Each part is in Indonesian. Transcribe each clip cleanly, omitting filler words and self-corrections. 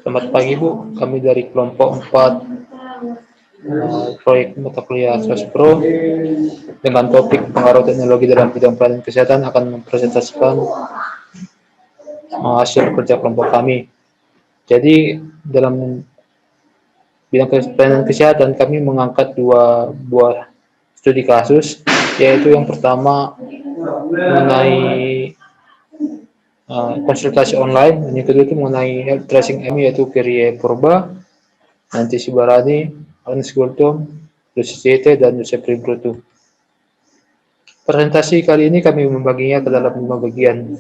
Selamat pagi Bu, kami dari kelompok 4 proyek mata kuliah Trust Pro dengan topik pengaruh teknologi dalam bidang pelayanan kesehatan akan mempresentasikan hasil kerja kelompok kami. Jadi dalam bidang pelayanan kesehatan kami mengangkat dua buah studi kasus, yaitu yang pertama mengenai konsultasi online, dan yang kedua itu mengenai health tracing MI yaitu Kyrie Purba, Nanti Sibarani, Hans Gultom, Lucy Cete, dan Yosef Brutu. Presentasi kali ini kami membaginya ke dalam 5 bagian.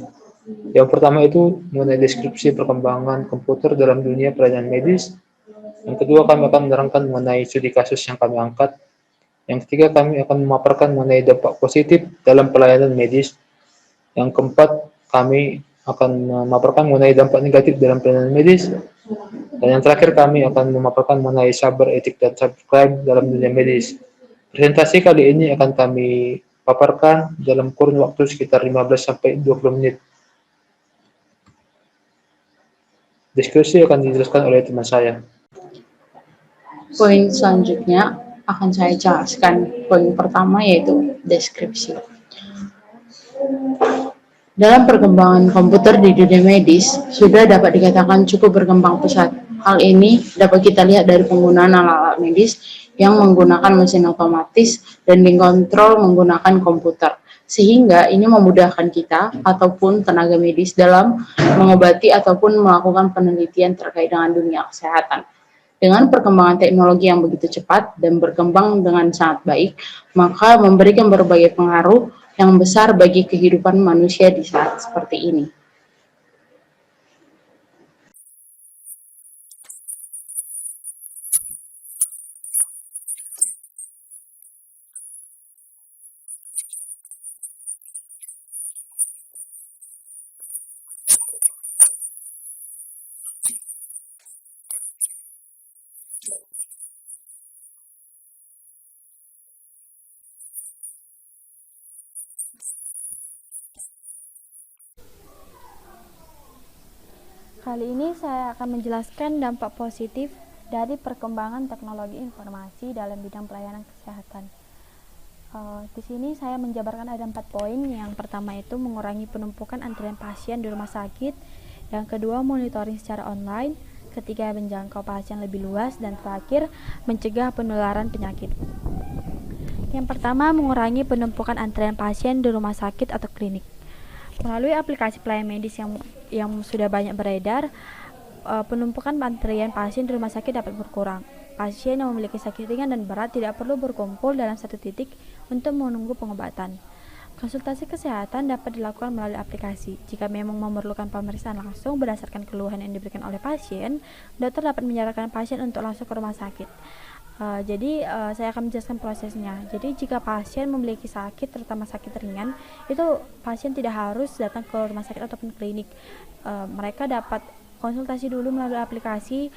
Yang pertama itu mengenai deskripsi perkembangan komputer dalam dunia pelayanan medis. Yang kedua kami akan menerangkan mengenai studi kasus yang kami angkat. Yang ketiga kami akan memaparkan mengenai dampak positif dalam pelayanan medis. Yang keempat kami akan memaparkan mengenai dampak negatif dalam pelayanan medis. Dan yang terakhir kami akan memaparkan mengenai cyber etik dan cybercrime dalam dunia medis. Presentasi kali ini akan kami paparkan dalam kurun waktu sekitar 15 sampai 20 menit. Diskusi akan dijelaskan oleh teman saya. Poin selanjutnya akan saya jelaskan. Poin pertama yaitu deskripsi. Dalam perkembangan komputer di dunia medis, sudah dapat dikatakan cukup berkembang pesat. Hal ini dapat kita lihat dari penggunaan alat-alat medis yang menggunakan mesin otomatis dan dikontrol menggunakan komputer. Sehingga ini memudahkan kita ataupun tenaga medis dalam mengobati ataupun melakukan penelitian terkait dengan dunia kesehatan. Dengan perkembangan teknologi yang begitu cepat dan berkembang dengan sangat baik, maka memberikan berbagai pengaruh yang besar bagi kehidupan manusia di saat seperti ini. Kali ini saya akan menjelaskan dampak positif dari perkembangan teknologi informasi dalam bidang pelayanan kesehatan. Di sini saya menjabarkan ada 4 poin. Yang pertama itu mengurangi penumpukan antrian pasien di rumah sakit. Yang kedua monitoring secara online. Ketiga menjangkau pasien lebih luas. Dan terakhir mencegah penularan penyakit. Yang pertama mengurangi penumpukan antrian pasien di rumah sakit atau klinik. Melalui aplikasi pelayanan medis yang sudah banyak beredar, penumpukan antrian pasien di rumah sakit dapat berkurang. Pasien yang memiliki sakit ringan dan berat tidak perlu berkumpul dalam satu titik untuk menunggu pengobatan. Konsultasi kesehatan dapat dilakukan melalui aplikasi. Jika memang memerlukan pemeriksaan langsung berdasarkan keluhan yang diberikan oleh pasien, dokter dapat menyarankan pasien untuk langsung ke rumah sakit. Saya akan menjelaskan prosesnya. Jadi jika pasien memiliki sakit, terutama sakit ringan, itu pasien tidak harus datang ke rumah sakit ataupun klinik. Mereka dapat konsultasi dulu melalui aplikasi,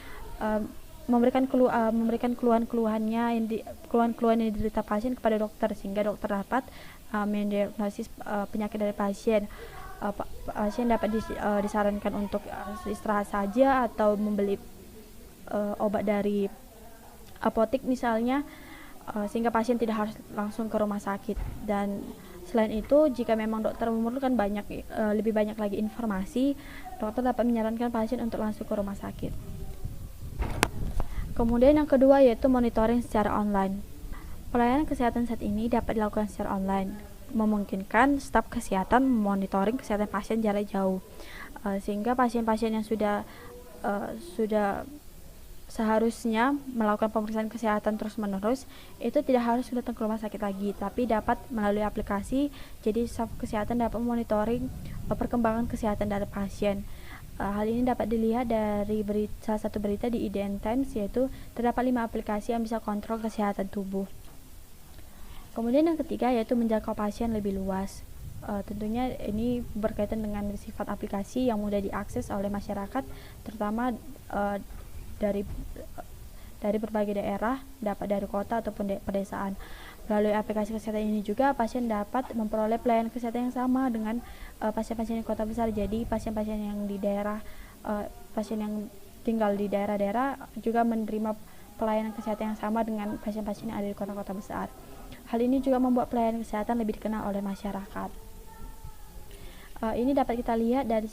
memberikan keluhan-keluhan yang diderita pasien kepada dokter, sehingga dokter dapat mendiagnosis penyakit dari pasien. Pasien dapat disarankan untuk istirahat saja atau membeli obat dari apotek misalnya, sehingga pasien tidak harus langsung ke rumah sakit. Dan selain itu, jika memang dokter memerlukan lebih banyak lagi informasi, dokter dapat menyarankan pasien untuk langsung ke rumah sakit. Kemudian yang kedua yaitu monitoring secara online. Pelayanan kesehatan saat ini dapat dilakukan secara online, memungkinkan staf kesehatan memonitoring kesehatan pasien jarak jauh, sehingga pasien-pasien yang sudah seharusnya melakukan pemeriksaan kesehatan terus-menerus itu tidak harus datang ke rumah sakit lagi, tapi dapat melalui aplikasi. Jadi staf kesehatan dapat memonitoring perkembangan kesehatan dari pasien. Hal ini dapat dilihat dari salah satu berita di IDN Times, yaitu terdapat 5 aplikasi yang bisa kontrol kesehatan tubuh. Kemudian yang ketiga yaitu menjangkau pasien lebih luas. Tentunya ini berkaitan dengan sifat aplikasi yang mudah diakses oleh masyarakat, terutama dari berbagai daerah, dapat dari kota ataupun pedesaan. Melalui aplikasi kesehatan ini juga pasien dapat memperoleh pelayanan kesehatan yang sama dengan pasien-pasien di kota besar. Jadi pasien-pasien yang di daerah, pasien yang tinggal di daerah-daerah juga menerima pelayanan kesehatan yang sama dengan pasien-pasien yang ada di kota-kota besar. Hal ini juga membuat pelayanan kesehatan lebih dikenal oleh masyarakat. Ini dapat kita lihat dari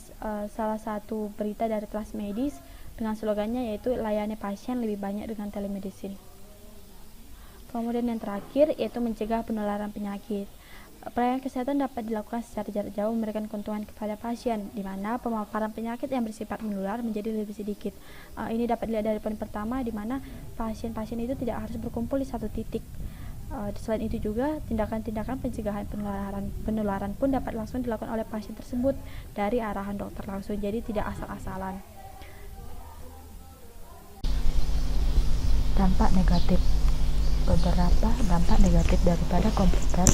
salah satu berita dari kelas medis dengan slogannya yaitu layani pasien lebih banyak dengan telemedicine. Kemudian yang terakhir yaitu mencegah penularan penyakit. Pelayanan kesehatan dapat dilakukan secara jarak jauh memberikan keuntungan kepada pasien, di mana pemaparan penyakit yang bersifat menular menjadi lebih sedikit. Ini dapat dilihat dari poin pertama, di mana pasien-pasien itu tidak harus berkumpul di satu titik. Selain itu juga tindakan-tindakan pencegahan penularan pun dapat langsung dilakukan oleh pasien tersebut dari arahan dokter langsung, jadi tidak asal-asalan. Dampak negatif. Beberapa dampak negatif daripada komputer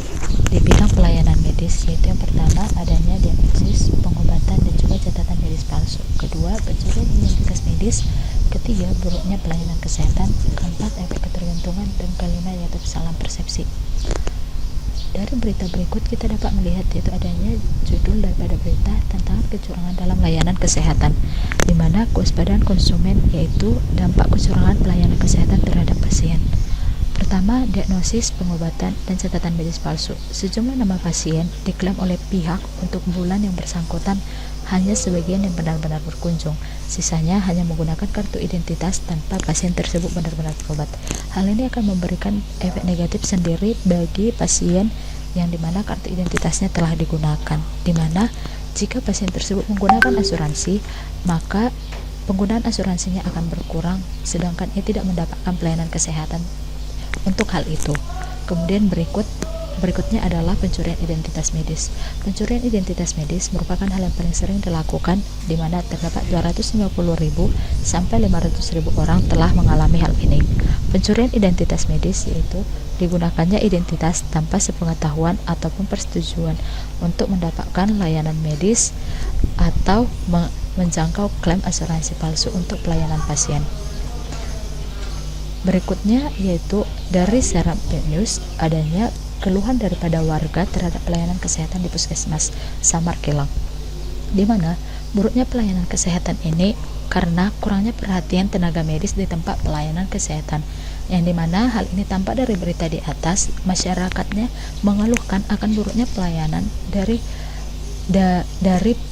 di bidang pelayanan medis, yaitu yang pertama adanya diagnosis, pengobatan, dan juga catatan medis palsu. Kedua, pencurian identitas medis. Ketiga, buruknya pelayanan kesehatan. Keempat, efek ketergantungan. Dan kelima, yaitu kesalahan persepsi. Dari berita berikut kita dapat melihat yaitu adanya judul daripada berita tantangan kecurangan dalam layanan kesehatan, di mana kewaspadaan konsumen yaitu dampak kecurangan pelayanan kesehatan terhadap pasien. Pertama, diagnosis, pengobatan, dan catatan medis palsu. Sejumlah nama pasien diklaim oleh pihak untuk bulan yang bersangkutan hanya sebagian yang benar-benar berkunjung. Sisanya hanya menggunakan kartu identitas tanpa pasien tersebut benar-benar berobat. Hal ini akan memberikan efek negatif sendiri bagi pasien yang dimana kartu identitasnya telah digunakan. Dimana jika pasien tersebut menggunakan asuransi, maka penggunaan asuransinya akan berkurang, sedangkan ia tidak mendapatkan pelayanan kesehatan untuk hal itu. Kemudian berikutnya adalah pencurian identitas medis. Pencurian identitas medis merupakan hal yang paling sering dilakukan, di mana terdapat 250.000 sampai 500.000 orang telah mengalami hal ini. Pencurian identitas medis yaitu digunakannya identitas tanpa sepengetahuan ataupun persetujuan untuk mendapatkan layanan medis atau menjangkau klaim asuransi palsu untuk pelayanan pasien. Berikutnya yaitu dari Serap News adanya keluhan daripada warga terhadap pelayanan kesehatan di Puskesmas Samar Kilang, di mana buruknya pelayanan kesehatan ini karena kurangnya perhatian tenaga medis di tempat pelayanan kesehatan, yang dimana hal ini tampak dari berita di atas. Masyarakatnya mengeluhkan akan buruknya pelayanan dari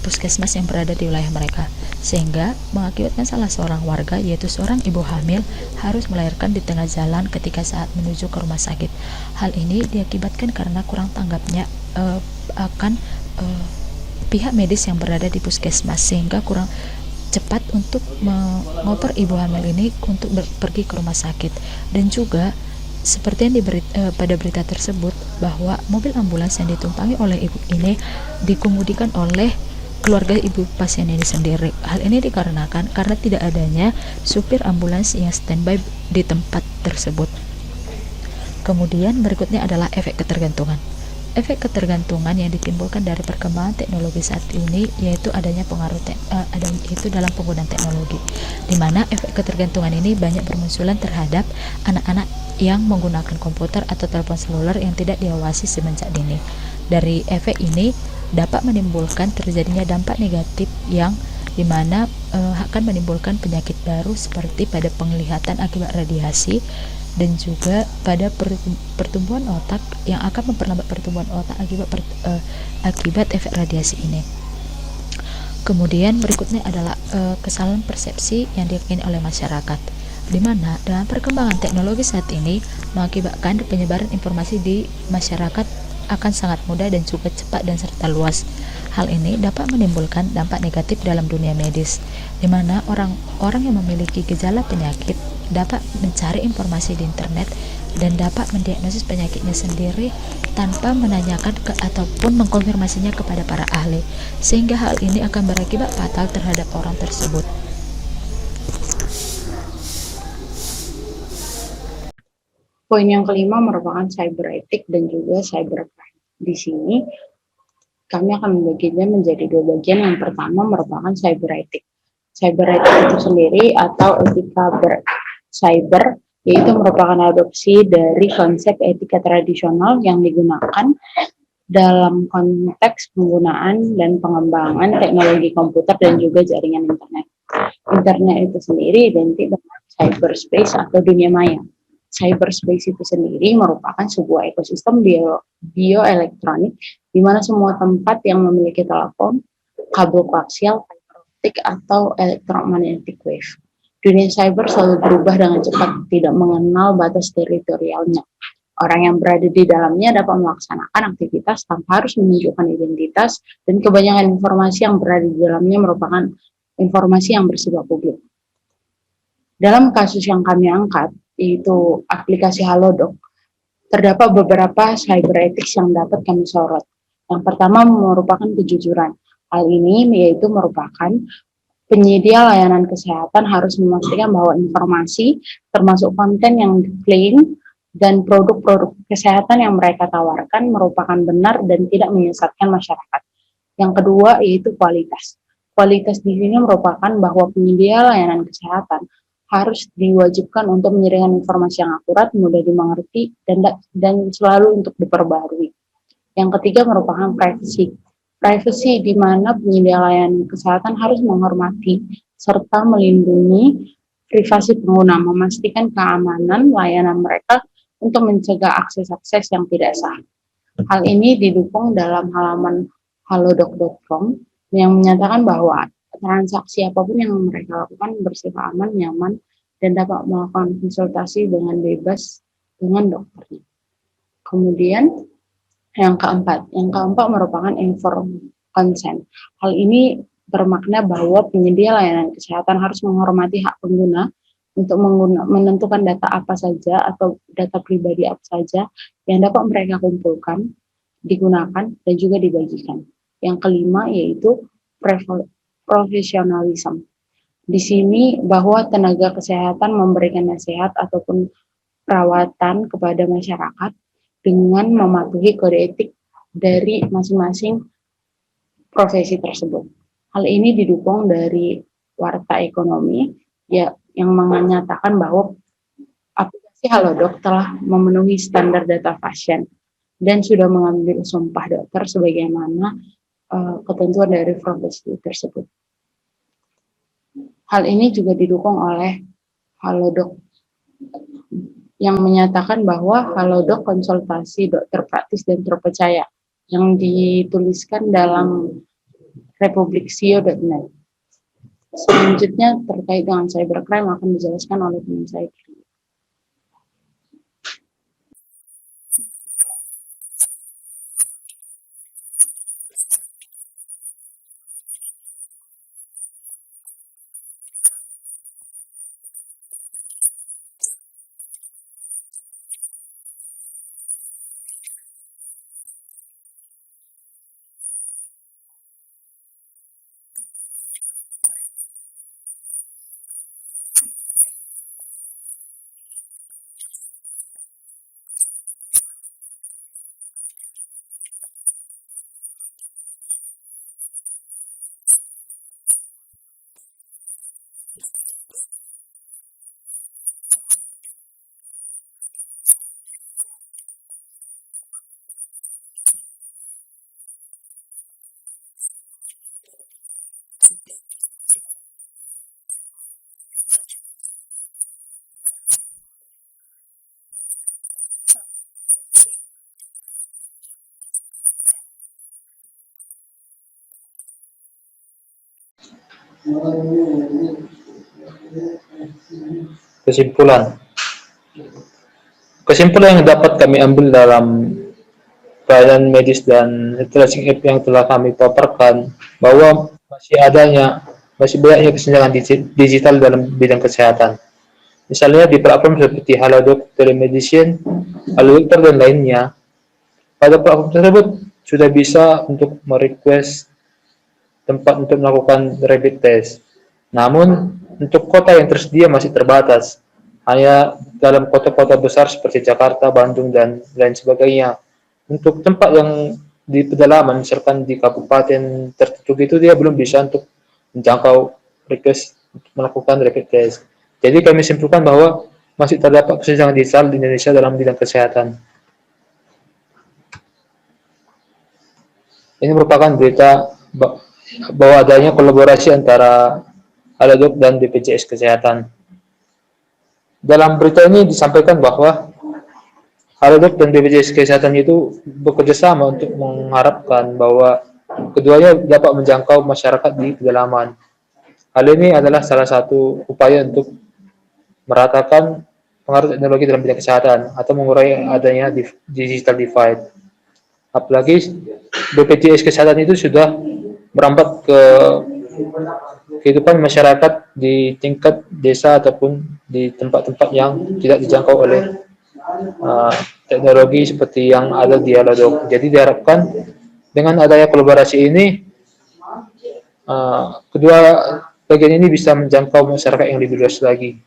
puskesmas yang berada di wilayah mereka, sehingga mengakibatkan salah seorang warga yaitu seorang ibu hamil harus melahirkan di tengah jalan ketika saat menuju ke rumah sakit. Hal ini diakibatkan karena kurang tanggapnya pihak medis yang berada di puskesmas, sehingga kurang cepat untuk mengoper ibu hamil ini untuk pergi ke rumah sakit. Dan juga seperti yang pada berita tersebut, bahwa mobil ambulans yang ditumpangi oleh ibu ini dikemudikan oleh keluarga ibu pasien ini sendiri. Hal ini dikarenakan karena tidak adanya supir ambulans yang standby di tempat tersebut. Kemudian berikutnya adalah efek ketergantungan. Efek ketergantungan yang ditimbulkan dari perkembangan teknologi saat ini yaitu adanya pengaruh itu dalam penggunaan teknologi, di mana efek ketergantungan ini banyak bermunculan terhadap anak-anak yang menggunakan komputer atau telepon seluler yang tidak diawasi semenjak dini. Dari efek ini dapat menimbulkan terjadinya dampak negatif yang dimana akan menimbulkan penyakit baru seperti pada penglihatan akibat radiasi, dan juga pada pertumbuhan otak yang akan memperlambat pertumbuhan otak akibat efek radiasi ini. Kemudian berikutnya adalah kesalahan persepsi yang diyakini oleh masyarakat, di mana dalam perkembangan teknologi saat ini mengakibatkan penyebaran informasi di masyarakat akan sangat mudah dan juga cepat dan serta luas. Hal ini dapat menimbulkan dampak negatif dalam dunia medis, di mana orang-orang yang memiliki gejala penyakit dapat mencari informasi di internet dan dapat mendiagnosis penyakitnya sendiri tanpa menanyakan ataupun mengkonfirmasinya kepada para ahli, sehingga hal ini akan berakibat fatal terhadap orang tersebut. Poin yang kelima merupakan cyber ethic dan juga cybercrime. Di sini kami akan membaginya menjadi dua bagian. Yang pertama merupakan cyber ethic. Cyber ethic itu sendiri atau etika cyber, yaitu merupakan adopsi dari konsep etika tradisional yang digunakan dalam konteks penggunaan dan pengembangan teknologi komputer dan juga jaringan internet. Internet itu sendiri identik dengan cyberspace atau dunia maya. Cyberspace itu sendiri merupakan sebuah ekosistem bioelektronik di mana semua tempat yang memiliki telepon, kabel koaksial, fiber optik, atau electromagnetic wave. Dunia cyber selalu berubah dengan cepat, tidak mengenal batas teritorialnya. Orang yang berada di dalamnya dapat melaksanakan aktivitas tanpa harus menunjukkan identitas, dan kebanyakan informasi yang berada di dalamnya merupakan informasi yang bersifat publik. Dalam kasus yang kami angkat, yaitu aplikasi Halodoc, terdapat beberapa cyber ethics yang dapat kami sorot. Yang pertama merupakan kejujuran. Hal ini yaitu merupakan penyedia layanan kesehatan harus memastikan bahwa informasi, termasuk konten yang diklaim, dan produk-produk kesehatan yang mereka tawarkan merupakan benar dan tidak menyesatkan masyarakat. Yang kedua yaitu kualitas. Kualitas di sini merupakan bahwa penyedia layanan kesehatan harus diwajibkan untuk menyediakan informasi yang akurat, mudah dimengerti, dan selalu untuk diperbarui. Yang ketiga merupakan privacy. Privacy di mana penyedia layanan kesehatan harus menghormati serta melindungi privasi pengguna, memastikan keamanan layanan mereka untuk mencegah akses-akses yang tidak sah. Hal ini didukung dalam halaman halodoc.com yang menyatakan bahwa transaksi apapun yang mereka lakukan bersifat aman, nyaman, dan dapat melakukan konsultasi dengan bebas dengan dokternya. Kemudian yang keempat merupakan informed consent. Hal ini bermakna bahwa penyedia layanan kesehatan harus menghormati hak pengguna untuk menentukan data apa saja atau data pribadi apa saja yang dapat mereka kumpulkan, digunakan, dan juga dibagikan. Yang kelima yaitu profesionalisme. Di sini bahwa tenaga kesehatan memberikan nasihat ataupun perawatan kepada masyarakat dengan mematuhi kode etik dari masing-masing profesi tersebut. Hal ini didukung dari Warta Ekonomi yang menyatakan bahwa aplikasi Halodoc telah memenuhi standar data pasien dan sudah mengambil sumpah dokter sebagaimana ketentuan dari profesi tersebut. Hal ini juga didukung oleh Halodoc yang menyatakan bahwa Halodoc konsultasi dokter praktis dan terpercaya yang dituliskan dalam republiksio.net. Selanjutnya terkait dengan cybercrime akan dijelaskan oleh teman saya. Kesimpulan yang dapat kami ambil dalam pelayanan medis dan tracing app yang telah kami paparkan bahwa masih banyaknya kesenjangan digital dalam bidang kesehatan. Misalnya di platform seperti Halodoc, Telemedicine, Halo Dokter, dan lainnya. Pada platform tersebut sudah bisa untuk merequest tempat untuk melakukan rapid test. Namun, untuk kota yang tersedia masih terbatas. Hanya dalam kota-kota besar seperti Jakarta, Bandung, dan lain sebagainya. Untuk tempat yang di pedalaman, misalkan di kabupaten tertentu itu dia belum bisa untuk menjangkau request untuk melakukan rapid test. Jadi kami simpulkan bahwa masih terdapat kesenjangan digital di Indonesia dalam bidang kesehatan. Ini merupakan berita bahwa adanya kolaborasi antara Halodoc, dan BPJS Kesehatan. Dalam berita ini disampaikan bahwa Halodoc dan BPJS Kesehatan itu bekerja sama untuk mengharapkan bahwa keduanya dapat menjangkau masyarakat di pedalaman. Hal ini adalah salah satu upaya untuk meratakan pengaruh teknologi dalam bidang kesehatan atau mengurangi adanya digital divide. Apalagi BPJS Kesehatan itu sudah merambat ke kehidupan masyarakat di tingkat desa ataupun di tempat-tempat yang tidak dijangkau oleh teknologi seperti yang ada di Halodoc. Jadi diharapkan dengan adanya kolaborasi ini, kedua bagian ini bisa menjangkau masyarakat yang lebih luas lagi.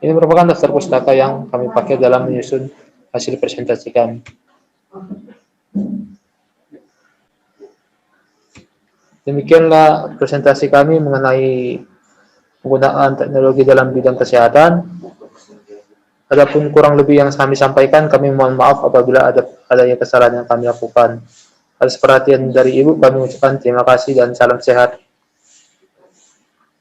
Ini merupakan daftar pustaka yang kami pakai dalam menyusun hasil presentasi kami. Demikianlah presentasi kami mengenai penggunaan teknologi dalam bidang kesehatan. Adapun kurang lebih yang kami sampaikan, kami mohon maaf apabila adanya kesalahan yang kami lakukan. Atas perhatian dari Ibu, kami ucapkan terima kasih dan salam sehat.